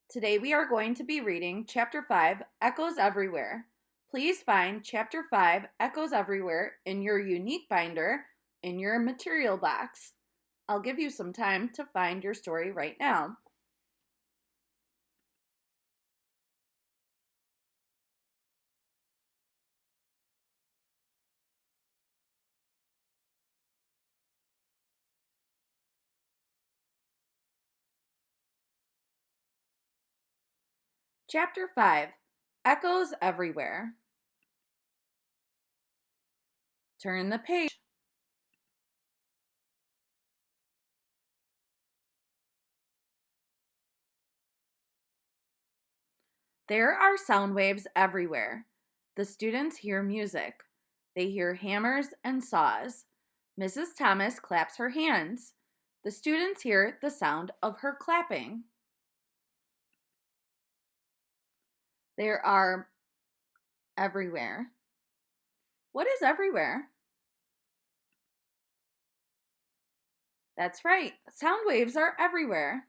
Today we are going to be reading Chapter 5, Echoes Everywhere. Please find Chapter 5, Echoes Everywhere in your unique binder in your material box. I'll give you some time to find your story right now. Chapter 5, Echoes Everywhere. Turn the page. There are sound waves everywhere. The students hear music. They hear hammers and saws. Mrs. Thomas claps her hands. The students hear the sound of her clapping. There are everywhere. What is everywhere? That's right, sound waves are everywhere.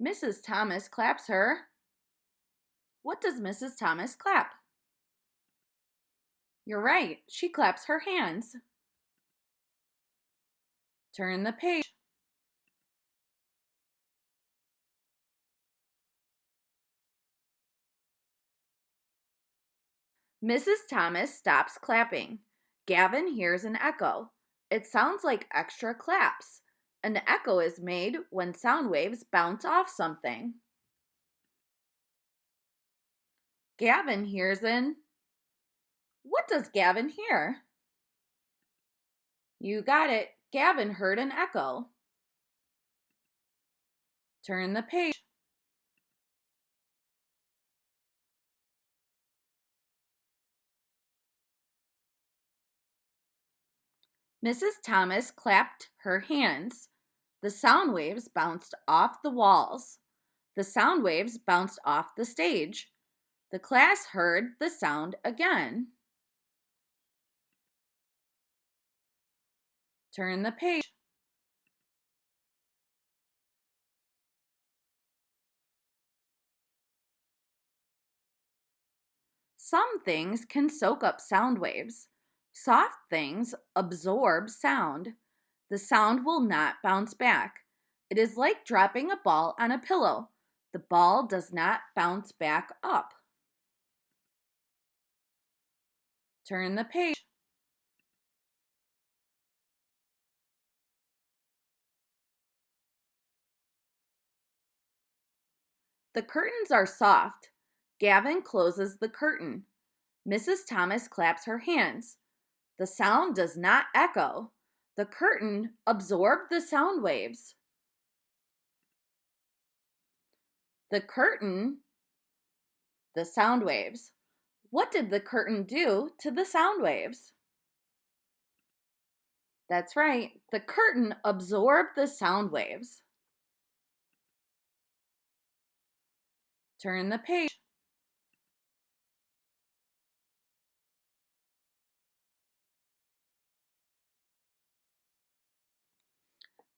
Mrs. Thomas claps her. What does Mrs. Thomas clap? You're right, she claps her hands. Turn the page. Mrs. Thomas stops clapping. Gavin hears an echo. It sounds like extra claps. An echo is made when sound waves bounce off something. Gavin hears an... What does Gavin hear? You got it. Gavin heard an echo. Turn the page. Mrs. Thomas clapped her hands. The sound waves bounced off the walls. The sound waves bounced off the stage. The class heard the sound again. Turn the page. Some things can soak up sound waves. Soft things absorb sound. The sound will not bounce back. It is like dropping a ball on a pillow. The ball does not bounce back up. Turn the page. The curtains are soft. Gavin closes the curtain. Mrs. Thomas claps her hands. The sound does not echo. The curtain absorbed the sound waves. The curtain, the sound waves. What did the curtain do to the sound waves? That's right, the curtain absorbed the sound waves. Turn the page.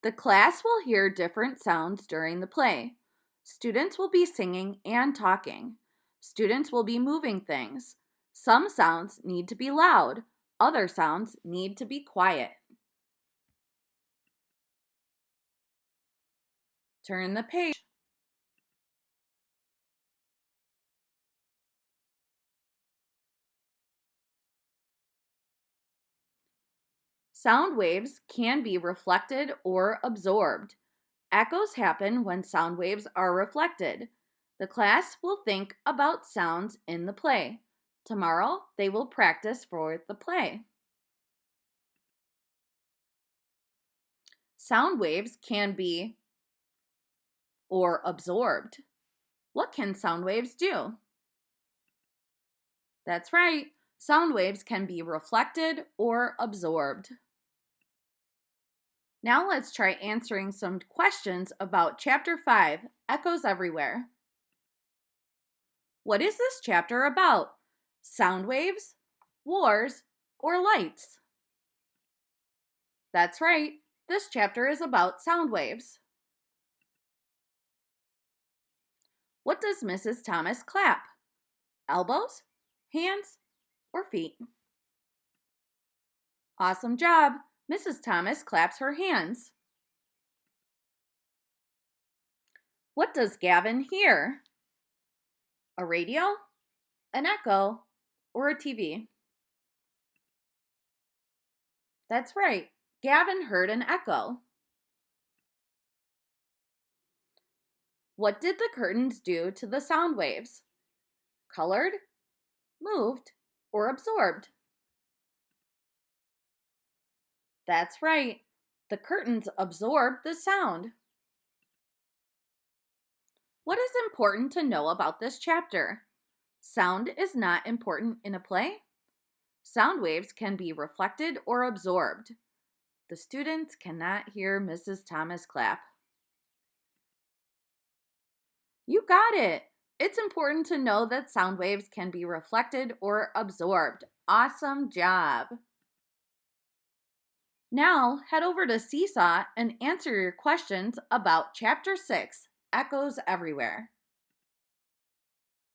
The class will hear different sounds during the play. Students will be singing and talking. Students will be moving things. Some sounds need to be loud. Other sounds need to be quiet. Turn the page. Sound waves can be reflected or absorbed. Echoes happen when sound waves are reflected. The class will think about sounds in the play. Tomorrow, they will practice for the play. Sound waves can be or absorbed. What can sound waves do? That's right, sound waves can be reflected or absorbed. Now let's try answering some questions about Chapter 5, Echoes Everywhere. What is this chapter about? Sound waves, wars, or lights? That's right, this chapter is about sound waves. What does Mrs. Thomas clap? Elbows, hands, or feet? Awesome job! Mrs. Thomas claps her hands. What does Gavin hear? A radio, an echo, or a TV? That's right. Gavin heard an echo. What did the curtains do to the sound waves? Colored, moved, or absorbed? That's right. The curtains absorbed the sound. What is important to know about this chapter? Sound is not important in a play. Sound waves can be reflected or absorbed. The students cannot hear Mrs. Thomas clap. You got it! It's important to know that sound waves can be reflected or absorbed. Awesome job! Now head over to Seesaw and answer your questions about Chapter 6, Echoes Everywhere.